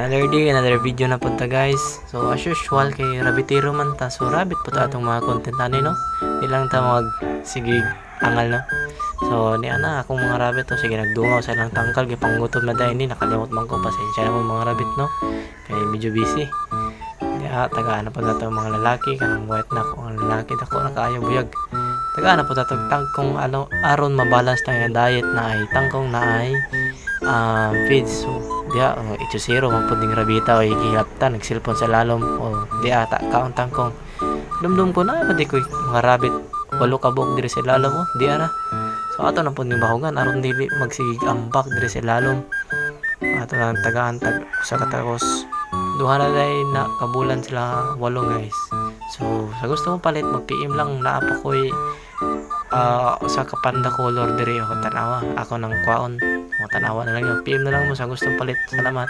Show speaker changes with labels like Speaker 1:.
Speaker 1: Another day, another video na punta guys. So as usual kay Rabitero man ta. So rabbit po ta atong mga content ani no. Di lang ta mag sige angal no. So ni ana akong mga rabbit to sige nagdungaw sa ilang tangkal kay panggutom na dai ni nakalimot man ko pasensya na mo mga rabbit no. Kay medyo busy. Diya tagaan na po nato mga lalaki kanang white na ko ang lalaki dako na kaayo buyag. Tagaan na po nato tangkong ano aron mabalance tang diet na ay tangkong na ay feeds. So diya ito zero man pud ning rabita o gihapta nagsilpon sa lalom o diya ta kaon tangkong dumdum ko na pati ko mga rabbit walo ka buok diri sa lalom o diya ra. So ato na pud ning bahugan aron dili magsigig ambak diri sa lalom. Ato na tagaan tag usa ka tagos duha na day na kabulan sila 8 guys. So sa gusto mo palit mag-PM lang naa pa koy sa kapanda color diri ako tanawa ako nang kwaon mo tanawa na lang yung PM na lang mo sa gustong palit. Salamat.